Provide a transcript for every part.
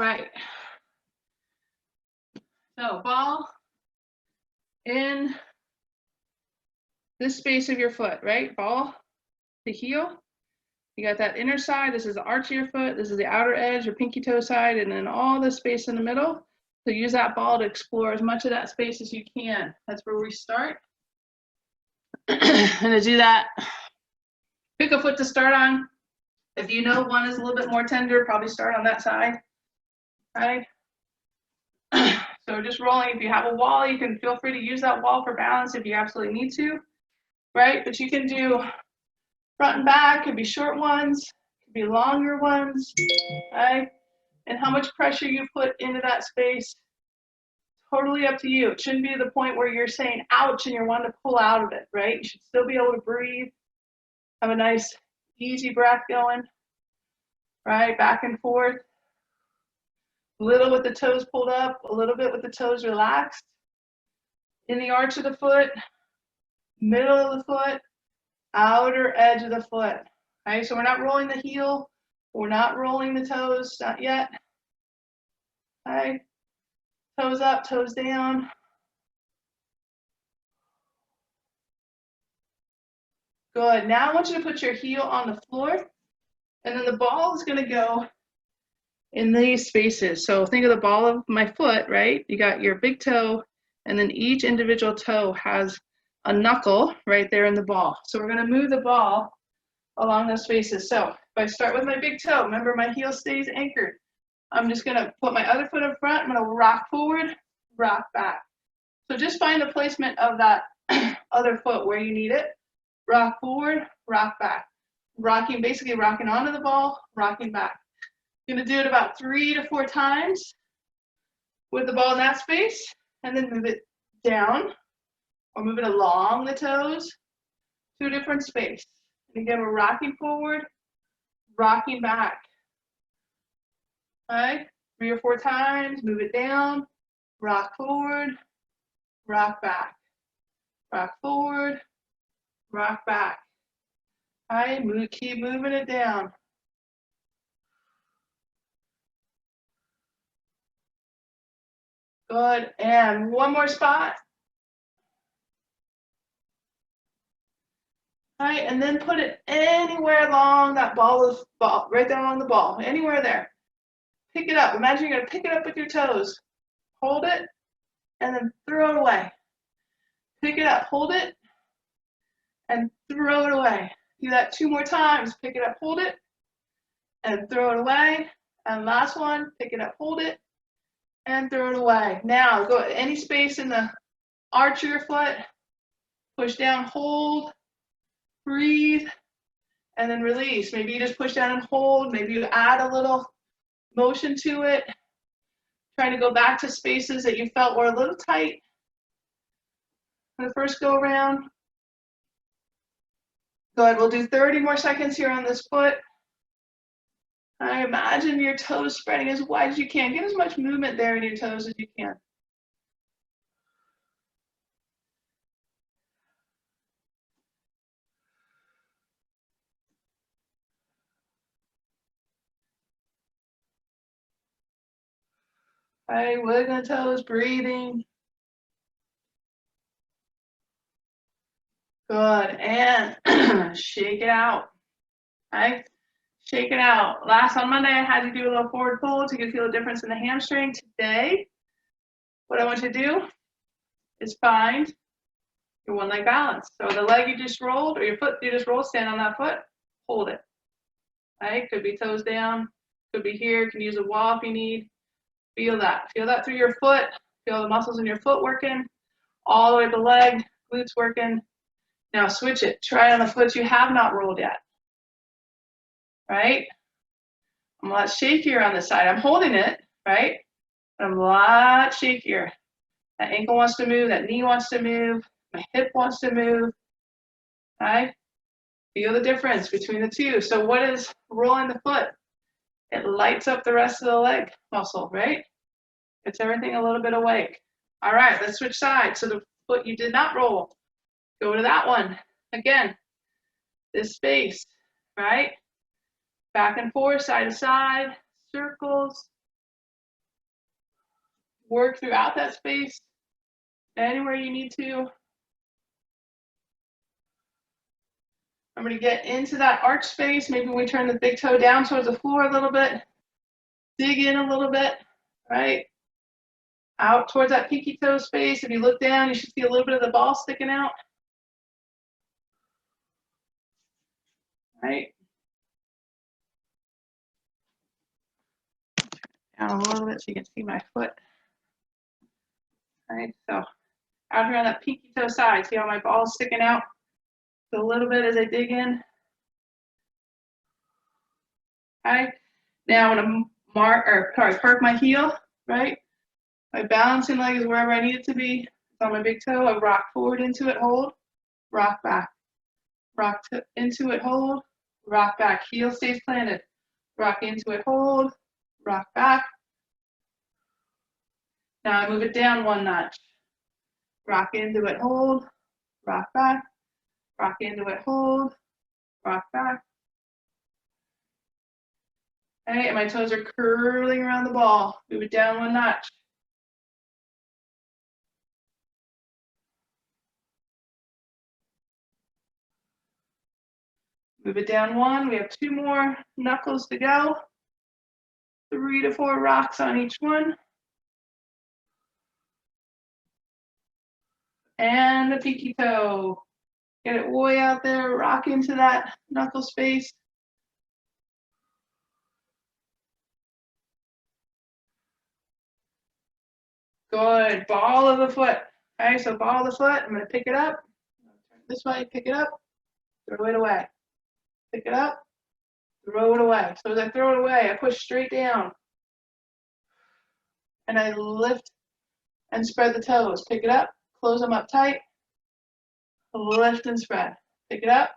Right. So ball in this space of your foot, right? Ball to heel. You got that inner side. This is the arch of your foot. This is the outer edge, your pinky toe side, and then all the space in the middle. So use that ball to explore as much of that space as you can. That's where we start. And to do that, pick a foot to start on. If you know one is a little bit more tender, probably start on that side. Right? So just rolling. If you have a wall, you can feel free to use that wall for balance if you absolutely need to. Right? But you can do front and back, could be short ones, could be longer ones, right? And how much pressure you put into that space, totally up to you. It shouldn't be to the point where you're saying ouch and you're wanting to pull out of it, right? You should still be able to breathe, have a nice easy breath going, right? Back and forth. A little with the toes pulled up, a little bit with the toes relaxed. In the arch of the foot, middle of the foot, outer edge of the foot. Okay, so we're not rolling the heel, we're not rolling the toes, not yet. Okay, toes up, toes down. Good. Now I want you to put your heel on the floor, and then the ball is going to go in these spaces. So think of the ball of my foot, right? You got your big toe, and then each individual toe has a knuckle right there in the ball. So we're going to move the ball along those spaces. So if I start with my big toe, remember my heel stays anchored. I'm just going to put my other foot in front. I'm going to rock forward, rock back. So just find the placement of that other foot where you need it. Rock forward, rock back. Rocking, basically rocking onto the ball, rocking back. You're going to do it about 3 to 4 times with the ball in that space, and then move it down or move it along the toes to a different space. And again, we're rocking forward, rocking back. Okay, 3 or 4 times, move it down, rock forward, rock back, rock forward, rock back. All right, keep moving it down. Good, and one more spot. All right, and then put it anywhere along that ball, right there along the ball, anywhere there. Pick it up. Imagine you're going to pick it up with your toes. Hold it, and then throw it away. Pick it up, hold it, and throw it away. Do that 2 more times. Pick it up, hold it, and throw it away. And last one, pick it up, hold it, and throw it away. Now, go any space in the arch of your foot. Push down, hold, breathe, and then release. Maybe you just push down and hold. Maybe you add a little motion to it. Trying to go back to spaces that you felt were a little tight for the first go around. Good. We'll do 30 more seconds here on this foot. I imagine your toes spreading as wide as you can. Get as much movement there in your toes as you can. All right, wiggling toes, breathing. Good, and shake it out. Okay, shake it out. On Monday, I had you do a little forward fold so you can feel a difference in the hamstring. Today, what I want you to do is find your one leg balance. So the leg you just rolled, or your foot you just rolled, stand on that foot, hold it. Okay, could be toes down, could be here, you can use a wall if you need. Feel that through your foot, feel the muscles in your foot working, all the way to the leg, glutes working. Now switch it, try it on the foot you have not rolled yet. Right? I'm a lot shakier on this side. I'm holding it, right? But I'm a lot shakier. That ankle wants to move, that knee wants to move, my hip wants to move. Okay? Feel the difference between the two. So what is rolling the foot? It lights up the rest of the leg muscle, right? Gets everything a little bit awake. All right, let's switch sides. So the foot you did not roll, go to that one. Again, this space, right? Back and forth, side to side, circles. work throughout that space, anywhere you need to. I'm going to get into that arch space. Maybe we turn the big toe down towards the floor a little bit. Dig in a little bit, right? Out towards that pinky toe space. If you look down, you should see a little bit of the ball sticking out. Right? Down a little bit so you can see my foot. Right? So out here on that pinky toe side, see how my ball is sticking out? So a little bit as I dig in. Okay. Now I'm going to park my heel, right? My balancing leg is wherever I need it to be. It's on my big toe. I rock forward into it, hold, rock back. Rock into it, hold, rock back. Heel stays planted. Rock into it, hold, rock back. Now I move it down one notch. Rock into it, hold, rock back. Rock into it, hold, rock back. Okay, and my toes are curling around the ball. Move it down one notch. Move it down one. We have 2 more knuckles to go. 3 to 4 rocks on each one. And the pinky toe. Get it way out there, rock into that knuckle space. Good, ball of the foot. Okay, so ball of the foot, I'm gonna pick it up. Turn this way, pick it up, throw it away. Pick it up, throw it away. So as I throw it away, I push straight down. And I lift and spread the toes. Pick it up, close them up tight, lift and spread. Pick it up,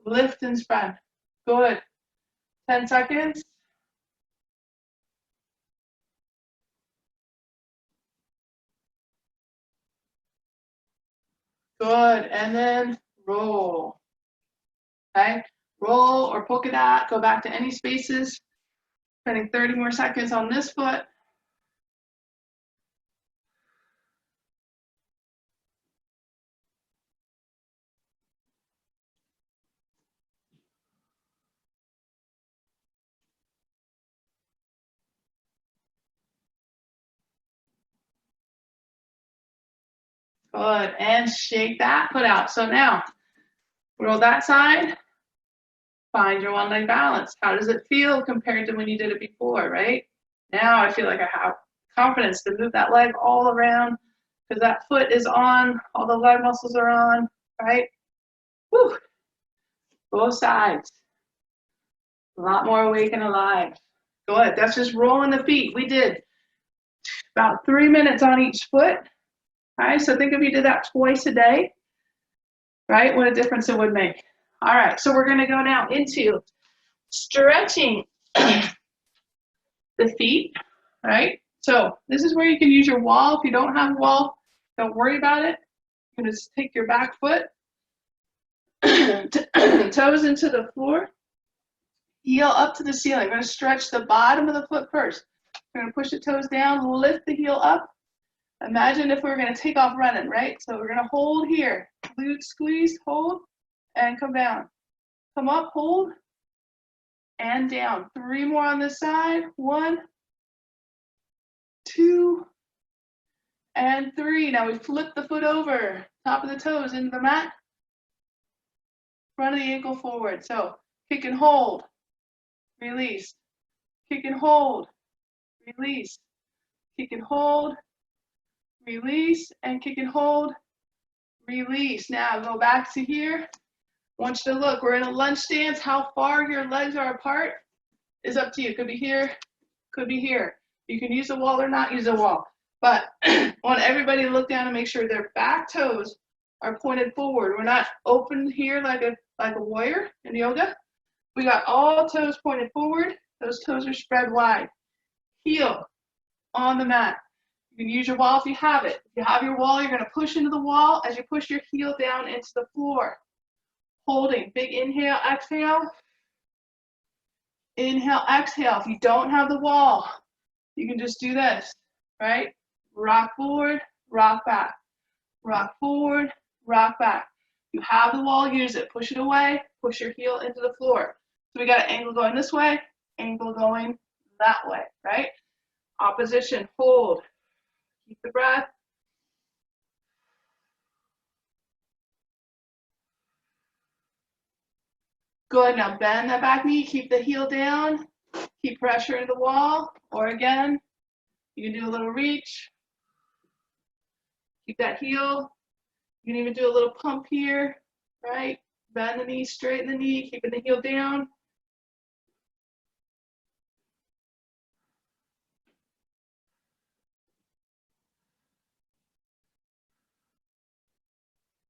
lift and spread. Good. 10 seconds. Good, and then roll. Okay, roll or polka dot, go back to any spaces. Spending 30 more seconds on this foot. Good, and shake that foot out. So now, roll that side, find your one leg balance. How does it feel compared to when you did it before, right? Now I feel like I have confidence to move that leg all around because that foot is on, all the leg muscles are on, right? Whew. Both sides. A lot more awake and alive. Good, that's just rolling the feet. We did about 3 minutes on each foot. All right, so think if you did that twice a day, right? What a difference it would make. All right, so we're gonna go now into stretching the feet, right? So this is where you can use your wall. If you don't have a wall, don't worry about it. You can just take your back foot, toes into the floor, heel up to the ceiling. We're gonna stretch the bottom of the foot first. We're gonna push the toes down, lift the heel up. Imagine if we were gonna take off running, right? So we're gonna hold here, glute squeeze, hold, and come down. Come up, hold, and down. 3 more on this side. 1, 2, and 3. Now we flip the foot over, top of the toes into the mat, front of the ankle forward. So kick and hold, release, kick and hold, release, kick and hold, release, and kick and hold, release. Now go back to here. I want you to look, we're in a lunge stance. How far your legs are apart is up to you. Could be here, could be here. You can use a wall or not use a wall. But I want everybody to look down and make sure their back toes are pointed forward. We're not open here like a warrior in yoga. We got all toes pointed forward. Those toes are spread wide. Heel on the mat. You can use your wall if you have it. If you have your wall, you're going to push into the wall as you push your heel down into the floor. Holding. Big inhale, exhale. Inhale, exhale. If you don't have the wall, you can just do this. right? Rock forward, rock back, rock forward, rock back. You have the wall, use it. Push it away, push your heel into the floor. So we got an angle going this way, angle going that way, right? Opposition, hold. Keep the breath. Good, now bend that back knee, keep the heel down, keep pressure in the wall, or again, you can do a little reach. Keep that heel. You can even do a little pump here, right? Bend the knee, straighten the knee, keeping the heel down.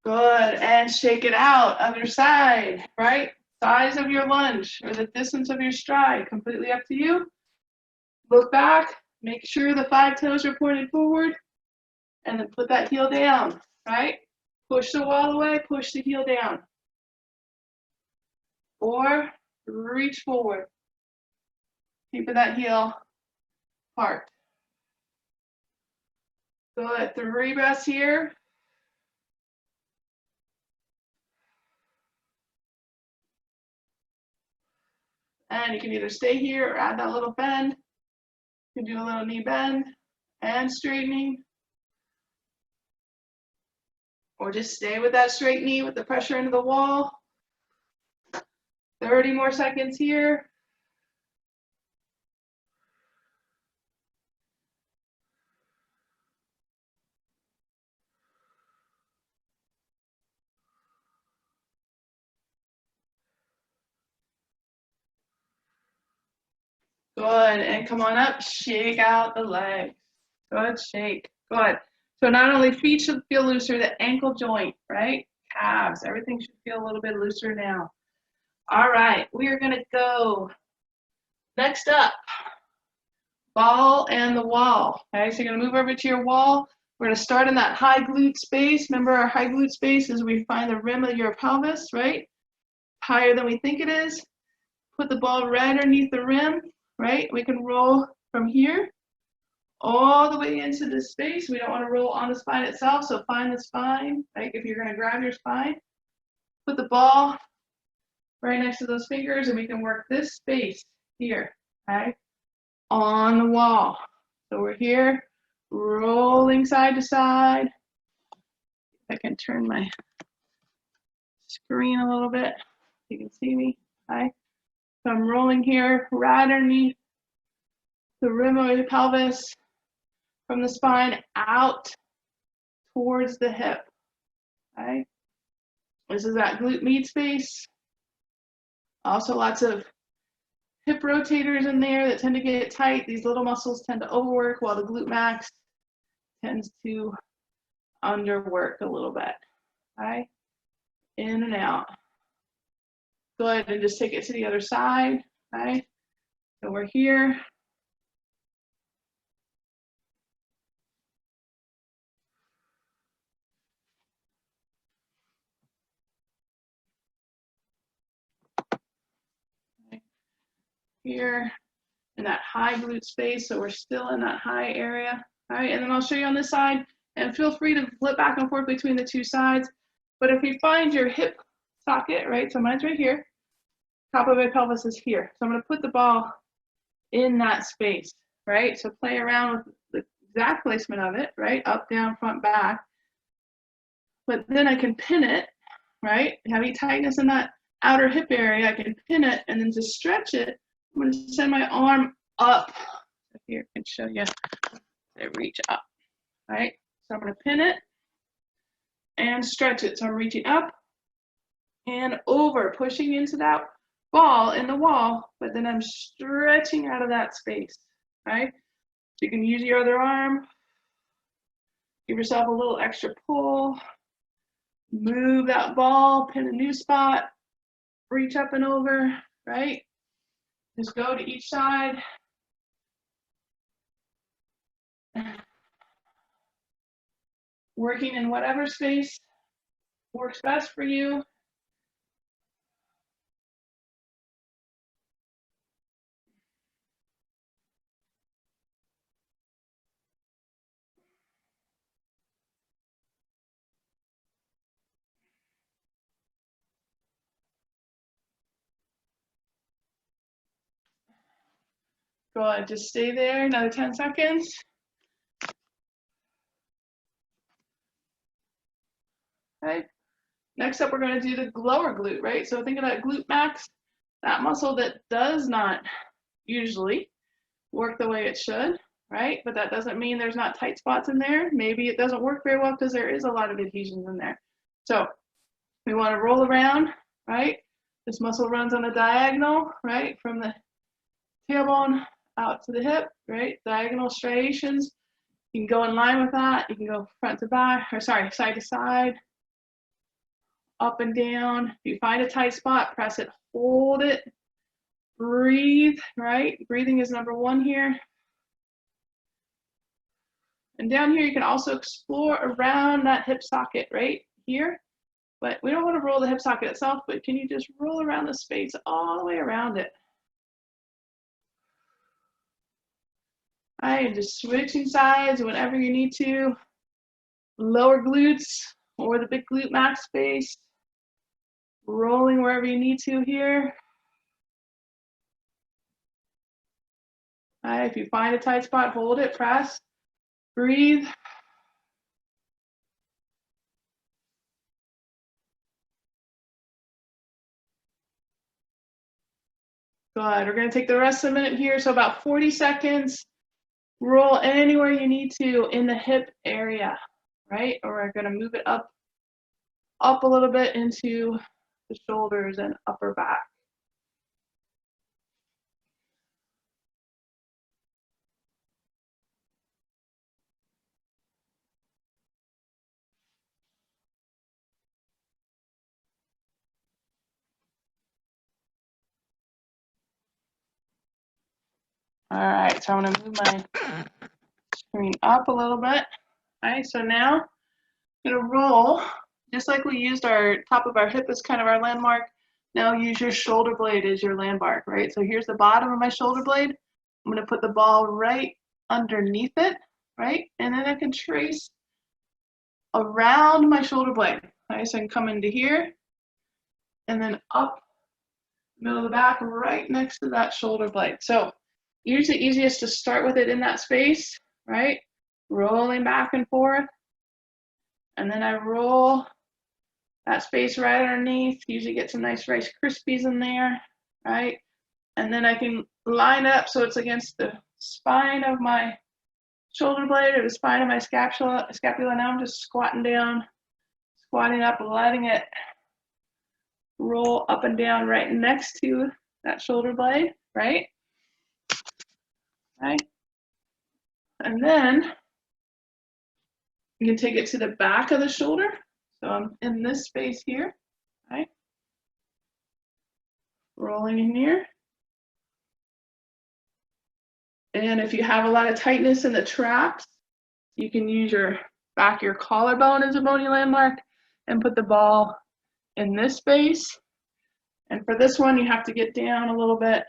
Good, and shake it out, other side, right? Size of your lunge or the distance of your stride, completely up to you. Look back, make sure the 5 toes are pointed forward, and then put that heel down, right? Push the wall away, push the heel down. Or reach forward, keeping that heel parked. Good, 3 breaths here. And you can either stay here or add that little bend. You can do a little knee bend and straightening. Or just stay with that straight knee with the pressure into the wall. 30 more seconds here. Good, and come on up, shake out the legs. Good, shake, good. So not only feet should feel looser, the ankle joint, right? Calves, everything should feel a little bit looser now. All right, we are gonna go next up, ball and the wall. Okay, so you're gonna move over to your wall. We're gonna start in that high glute space. Remember our high glute space is we find the rim of your pelvis, right? Higher than we think it is. Put the ball right underneath the rim, right? We can roll from here all the way into this space. We don't want to roll on the spine itself, so find the spine, right? If you're gonna grab your spine, put the ball right next to those fingers, and we can work this space here, okay? On the wall. So we're here, rolling side to side. I can turn my screen a little bit so you can see me, okay? So I'm rolling here right underneath the rim of the pelvis from the spine out towards the hip, okay? This is that glute med space. Also lots of hip rotators in there that tend to get tight. These little muscles tend to overwork while the glute max tends to underwork a little bit, okay? In and out. Go ahead and just take it to the other side, okay? So we're here. Okay. Here in that high glute space, so we're still in that high area. All right, and then I'll show you on this side, and feel free to flip back and forth between the two sides. But if you find your hip socket, right, so mine's right here, top of my pelvis is here. So I'm gonna put the ball in that space, right? So play around with the exact placement of it, right? Up, down, front, back. But then I can pin it, right? Having tightness in that outer hip area, I can pin it, and then to stretch it, I'm going to send my arm up. Here, I can show you. I reach up, right? So I'm going to pin it and stretch it. So I'm reaching up and over, pushing into that ball in the wall, but then I'm stretching out of that space, right? So you can use your other arm, give yourself a little extra pull, move that ball, pin a new spot, reach up and over, right? Just go to each side. Working in whatever space works best for you. Go ahead, just stay there, another 10 seconds. Okay. Next up, we're going to do the lower glute, right? So think of that glute max, that muscle that does not usually work the way it should, right? But that doesn't mean there's not tight spots in there. Maybe it doesn't work very well because there is a lot of adhesions in there. So we want to roll around, right? This muscle runs on a diagonal, right? From the tailbone out to the hip, right? Diagonal striations. You can go in line with that. You can go front to back, or sorry, side to side, up and down. If you find a tight spot, press it, hold it, breathe, right? Breathing is number one here. And down here, you can also explore around that hip socket right here. But we don't want to roll the hip socket itself, but can you just roll around the space all the way around it? All right, and just switching sides whenever you need to. Lower glutes or the big glute max space. Rolling wherever you need to here. All right, if you find a tight spot, hold it, press, breathe. Good. We're going to take the rest of the minute here, so about 40 seconds. Roll anywhere you need to in the hip area, right? Or we're going to move it up a little bit into the shoulders and upper back. All right, so I'm going to move my screen up a little bit. All right, so now I'm going to roll, just like we used our top of our hip as kind of our landmark. Now use your shoulder blade as your landmark, right? So here's the bottom of my shoulder blade. I'm going to put the ball right underneath it, right? And then I can trace around my shoulder blade. Right, so I can come into here and then up middle of the back right next to that shoulder blade. So usually easiest to start with it in that space, right? Rolling back and forth. And then I roll that space right underneath. Usually get some nice Rice Krispies in there, right? And then I can line up so it's against the spine of my shoulder blade or the spine of my scapula. Now I'm just squatting down, squatting up, letting it roll up and down right next to that shoulder blade, right? Right? And then you can take it to the back of the shoulder. So I'm in this space here, right? Rolling in here. And if you have a lot of tightness in the traps, you can use your back, your collarbone as a bony landmark and put the ball in this space. And for this one, you have to get down a little bit,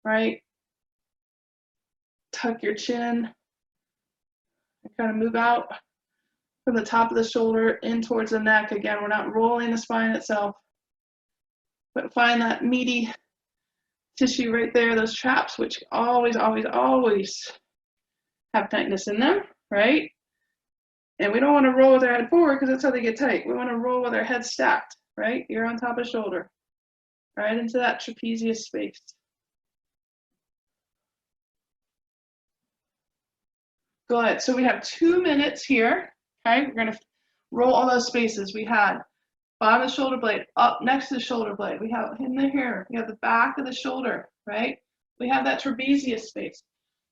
right? Tuck your chin and kind of move out from the top of the shoulder in towards the neck. Again, we're not rolling the spine itself, but find that meaty tissue right there, those traps, which always, always, always have tightness in them, right? And we don't want to roll with our head forward because that's how they get tight. We want to roll with our head stacked, right? Ear on top of shoulder, right into that trapezius space. Good. So we have 2 minutes here. Okay, we're going to roll all those spaces. We had bottom of the shoulder blade, up next to the shoulder blade. We have in the here, we have the back of the shoulder, right? We have that trapezius space.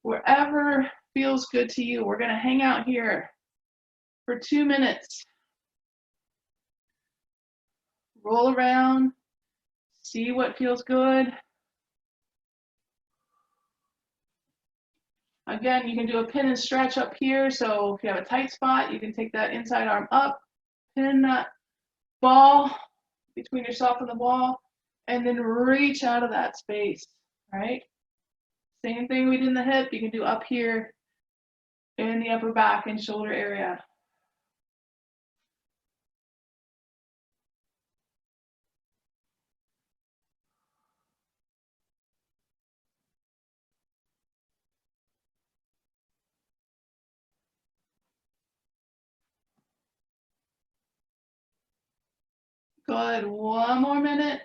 Wherever feels good to you, we're going to hang out here for 2 minutes. Roll around, see what feels good. Again, you can do a pin and stretch up here. So if you have a tight spot, you can take that inside arm up, pin that ball between yourself and the ball, and then reach out of that space, right? Same thing we did in the hip, you can do up here in the upper back and shoulder area. Good. One more minute.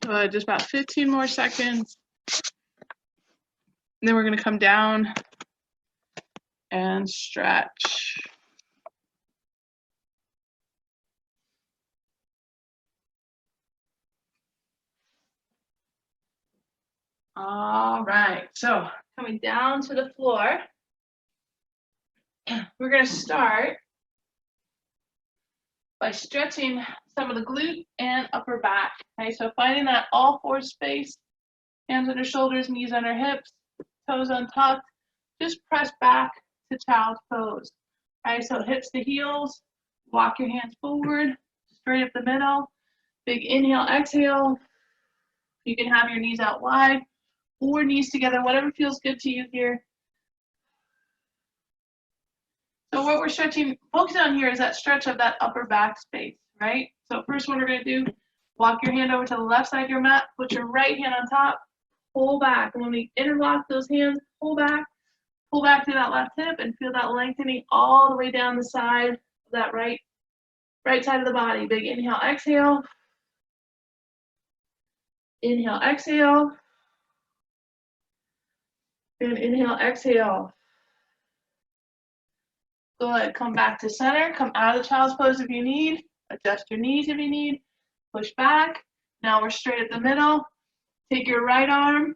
Good. Just about 15 more seconds. And then we're going to come down and stretch. All right, so coming down to the floor, we're going to start by stretching some of the glute and upper back. Okay, so finding that all four space, hands under shoulders, knees under hips, toes untucked, just press back to child's pose. Okay, so hips to heels, walk your hands forward, straight up the middle, big inhale, exhale. You can have your knees out wide or knees together, whatever feels good to you here. So what we're stretching, focusing on here is that stretch of that upper back space, right? So first one we're going to do, walk your hand over to the left side of your mat, put your right hand on top, pull back. And when we interlock those hands, pull back to that left hip and feel that lengthening all the way down the side of that right side of the body. Big inhale, exhale. Inhale, exhale. And inhale, exhale. Good. Come back to center. Come out of the child's pose if you need. Adjust your knees if you need. Push back. Now we're straight at the middle. Take your right arm,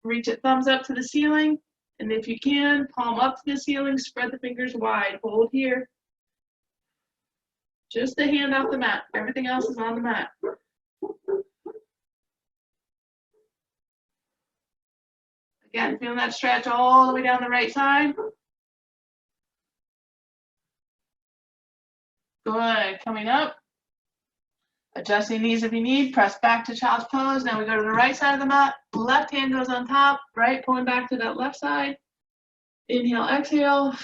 reach it thumbs up to the ceiling. And if you can, palm up to the ceiling, spread the fingers wide. Hold here. Just the hand off the mat. Everything else is on the mat. Again, feeling that stretch all the way down the right side. Good. Coming up. Adjusting knees if you need. Press back to child's pose. Now we go to the right side of the mat. Left hand goes on top. Right, pulling back to that left side. Inhale, exhale.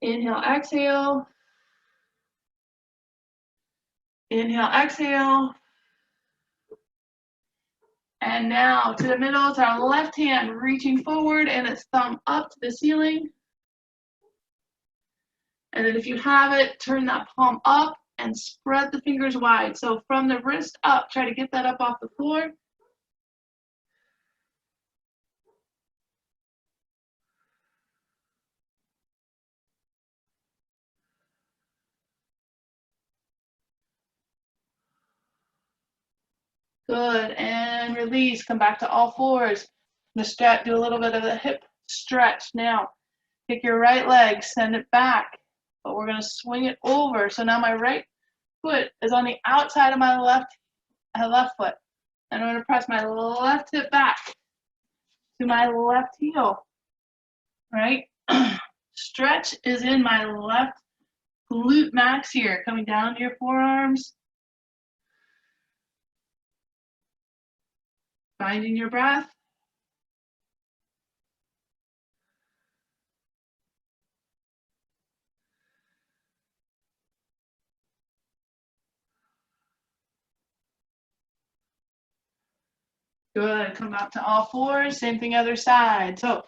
Inhale, exhale. Inhale, exhale. And now to the middle, it's our left hand reaching forward and it's thumb up to the ceiling. And then if you have it, turn that palm up and spread the fingers wide. So from the wrist up, try to get that up off the floor. Good, and release, come back to all fours. Do a little bit of a hip stretch. Now, take your right leg, send it back, but we're gonna swing it over. So now my right foot is on the outside of my left foot. And I'm gonna press my left hip back to my left heel, right? Stretch is in my left glute max here, coming down to your forearms. Finding your breath. Good, come up to all fours, same thing other side. So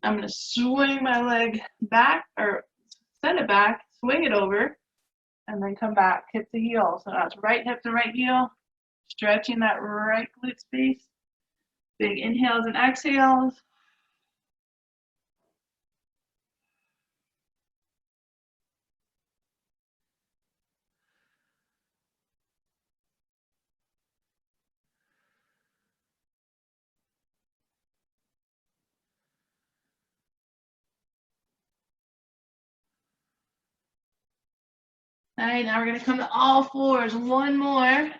I'm gonna swing my leg back, or send it back, swing it over, and then come back, hip to heel. So that's right hip to right heel, stretching that right glute space. Big inhales and exhales. All right, now we're gonna come to all fours. One more.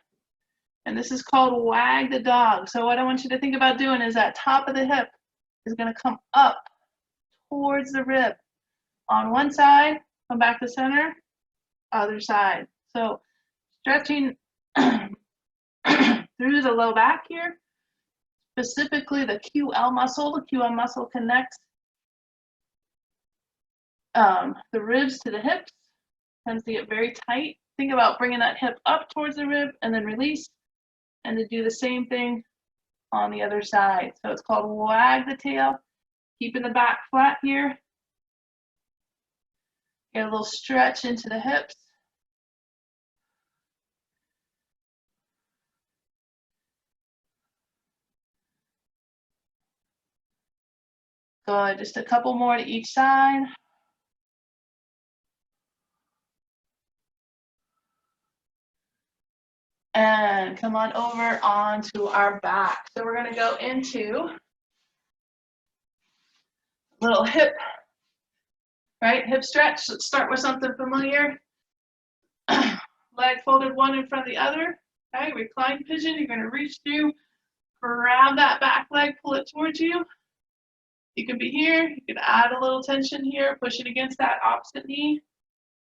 And this is called wag the dog. So what I want you to think about doing is that top of the hip is going to come up towards the rib. On one side, come back to center, other side. So stretching through the low back here, specifically the QL muscle. The QL muscle connects the ribs to the hips, tends to get very tight. Think about bringing that hip up towards the rib and then release, and to do the same thing on the other side. So it's called wag the tail, keeping the back flat here. Get a little stretch into the hips. Good, just a couple more to each side. And come on over onto our back. So we're gonna go into a little hip, right? Hip stretch. Let's start with something familiar. Leg folded one in front of the other. Okay, reclined pigeon. You're gonna reach through, grab that back leg, pull it towards you. You can be here, you can add a little tension here, push it against that opposite knee.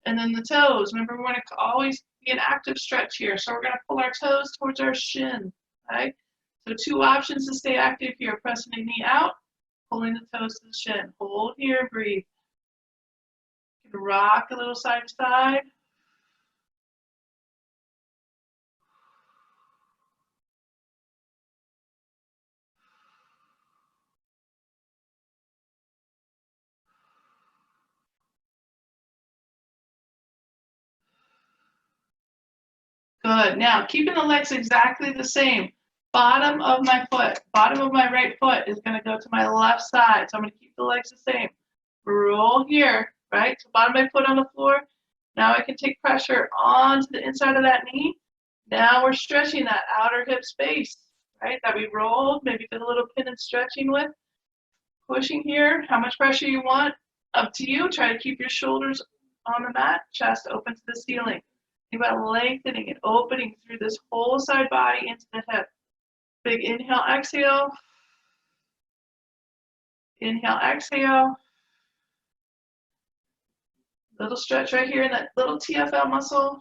And then the toes. Remember, we want to always be an active stretch here. So we're going to pull our toes towards our shin. Okay? So two options to stay active here. Pressing the knee out, pulling the toes to the shin. Hold here, breathe. You can rock a little side to side. Good. Now, keeping the legs exactly the same. Bottom of my foot, bottom of my right foot is going to go to my left side. So I'm going to keep the legs the same. Roll here, right? So bottom of my foot on the floor. Now I can take pressure onto the inside of that knee. Now we're stretching that outer hip space, right? That we rolled, maybe did a little pin and stretching with. Pushing here, how much pressure you want, up to you. Try to keep your shoulders on the mat, chest open to the ceiling. Think about lengthening and opening through this whole side body into the hip. Big inhale, exhale. Inhale, exhale. Little stretch right here in that little TFL muscle.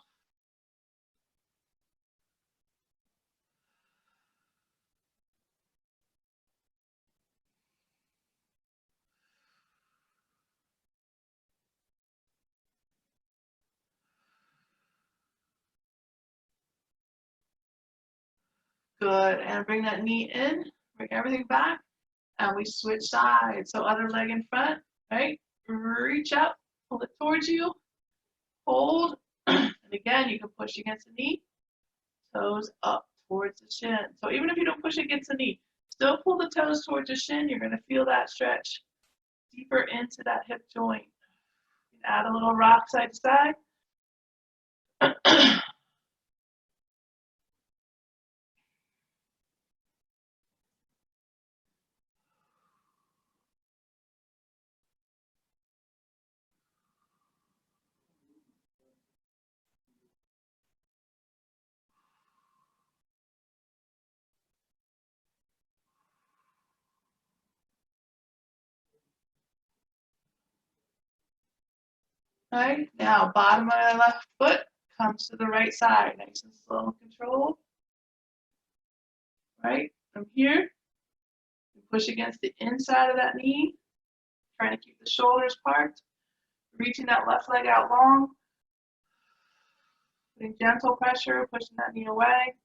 Good, and bring that knee in, bring everything back, and we switch sides. So other leg in front, right? Reach up, pull it towards you, hold, and again, you can push against the knee, toes up towards the shin. So even if you don't push against the knee, still pull the toes towards the shin. You're gonna feel that stretch deeper into that hip joint. You can add a little rock side to side. Right, now bottom of my left foot comes to the right side, nice and slow and controlled. Right, from here, you push against the inside of that knee, trying to keep the shoulders parked, reaching that left leg out long, putting gentle pressure, pushing that knee away.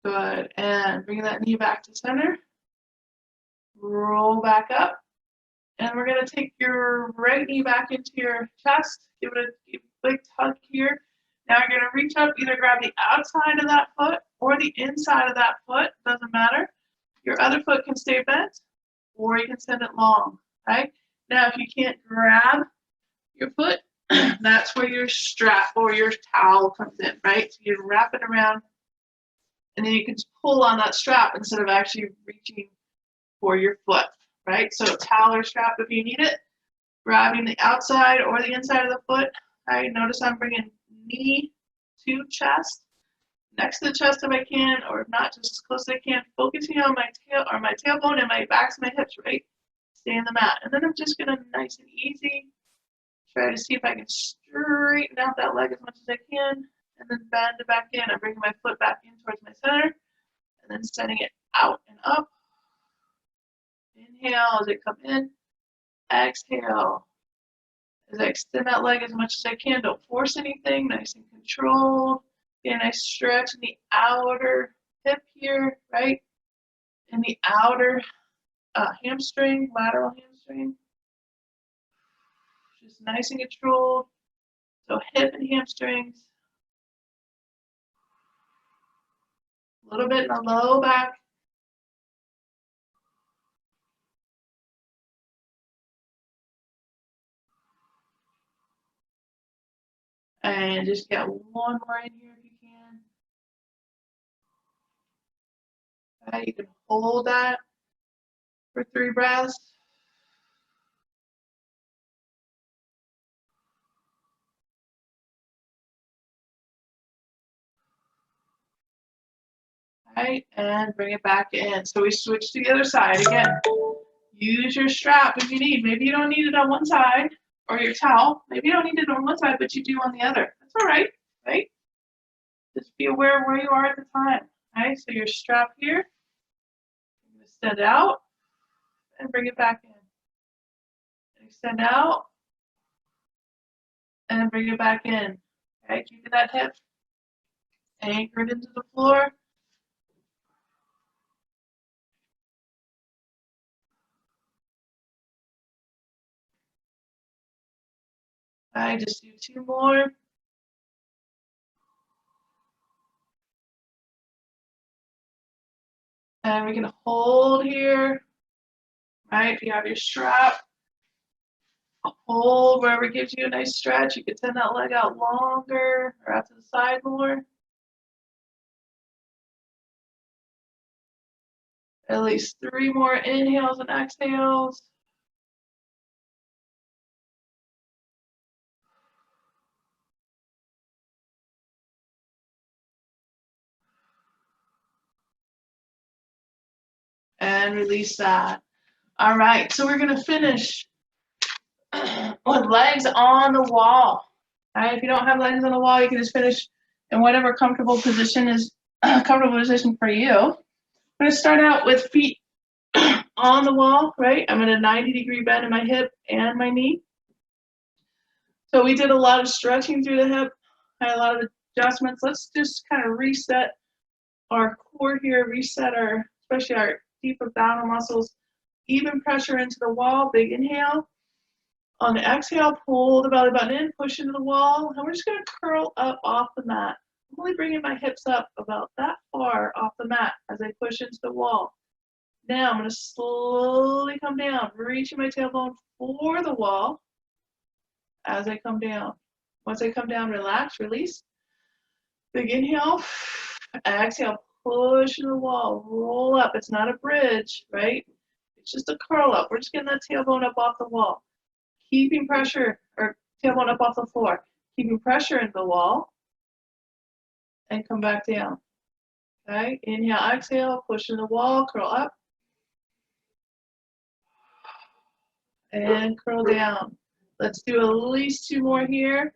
Good, and bring that knee back to center. Roll back up. And we're gonna take your right knee back into your chest. Give it a big tug here. Now you're gonna reach up, either grab the outside of that foot or the inside of that foot, doesn't matter. Your other foot can stay bent, or you can send it long, right? Now, if you can't grab your foot, that's where your strap or your towel comes in, right? So you wrap it around, and then you can just pull on that strap instead of actually reaching for your foot, right? So towel or strap if you need it, grabbing the outside or the inside of the foot. Right? Notice I'm bringing knee to chest, next to the chest if I can, or if not, just as close as I can, focusing on my tail or my tailbone and my backs and my hips, right? Stay in the mat. And then I'm just gonna nice and easy try to see if I can straighten out that leg as much as I can, and then bend it back in. I'm bringing my foot back in towards my center, and then sending it out and up. Inhale as I come in, exhale as I extend that leg as much as I can. Don't force anything, nice and controlled. Get a nice stretch in the outer hip here, right? In the outer hamstring, lateral hamstring. Just nice and controlled. So hip and hamstrings. A little bit in the low back. And just get one more in here if you can. Okay, you can hold that for 3 breaths. Right, and bring it back in. So we switch to the other side again. Use your strap if you need. Maybe you don't need it on one side, or your towel. Maybe you don't need it on one side, but you do on the other. That's all right, right? Just be aware of where you are at the time. Right, so your strap here, extend out, and bring it back in. Extend out, and bring it back in. Okay, keeping that hip anchored into the floor. I just do 2 more. And we can hold here, right? If you have your strap, hold wherever gives you a nice stretch. You can send that leg out longer or out to the side more. At least 3 more inhales and exhales. And release that. All right, so we're gonna finish with legs on the wall. All right, if you don't have legs on the wall, you can just finish in whatever comfortable position is comfortable position for you. I'm gonna start out with feet on the wall, right? I'm at a 90-degree bend in my hip and my knee. So we did a lot of stretching through the hip, had a lot of adjustments. Let's just kind of reset our core here, reset our, especially our deep abdominal muscles. Even pressure into the wall, big inhale. On the exhale, pull the belly button in, push into the wall, and we're just gonna curl up off the mat. I'm only bringing my hips up about that far off the mat as I push into the wall. Now I'm gonna slowly come down, reaching my tailbone for the wall as I come down. Once I come down, relax, release. Big inhale, exhale, push in the wall, roll up. It's not a bridge, right? It's just a curl up. We're just getting that tailbone up off the wall. Keeping pressure, or tailbone up off the floor. Keeping pressure in the wall, and come back down. Okay, inhale, exhale, push in the wall, curl up, and curl down. Let's do at least 2 more here.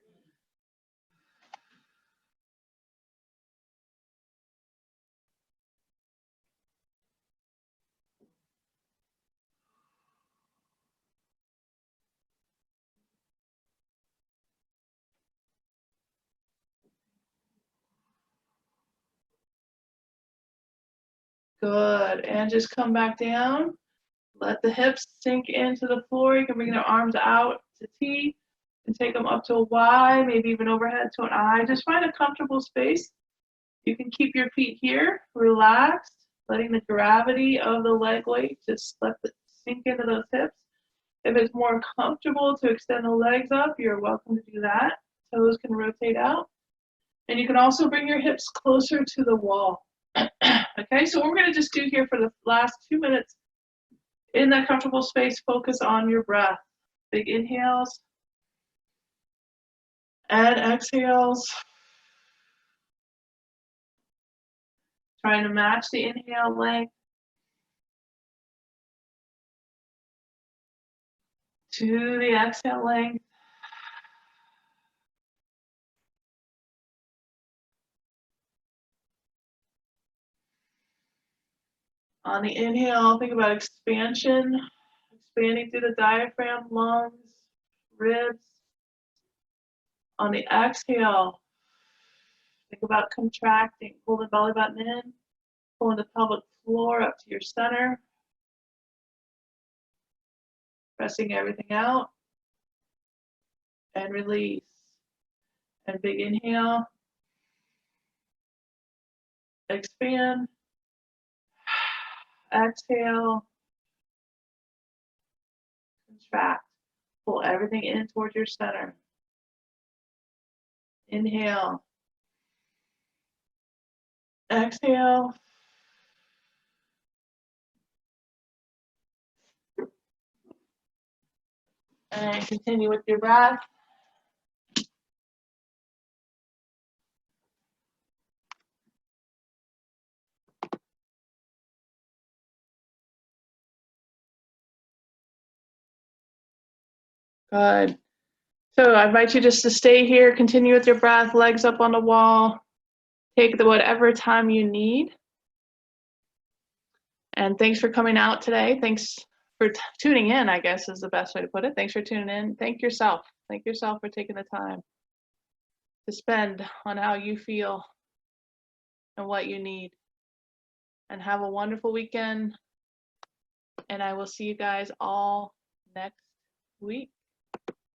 Good, and just come back down. Let the hips sink into the floor. You can bring the arms out to T and take them up to a Y, maybe even overhead to an I. Just find a comfortable space You can keep your feet here, relaxed, letting the gravity of the leg weight just let it sink into those hips. If it's more comfortable to extend the legs up, you're welcome to do that. Toes can rotate out. And you can also bring your hips closer to the wall. Okay, so what we're going to just do here for the last 2 minutes in that comfortable space, focus on your breath. Big inhales and exhales. Trying to match the inhale length to the exhale length. On the inhale, think about expansion, expanding through the diaphragm, lungs, ribs. On the exhale, think about contracting, pull the belly button in, pulling the pelvic floor up to your center, pressing everything out, and release. And big inhale, expand, exhale, contract. Pull everything in towards your center. Inhale, exhale, and continue with your breath. Good. So I invite you just to stay here, continue with your breath, legs up on the wall. Take whatever time you need. And thanks for coming out today. Thanks for tuning in, I guess is the best way to put it. Thanks for tuning in. Thank yourself. Thank yourself for taking the time to spend on how you feel and what you need. And have a wonderful weekend. And I will see you guys all next week.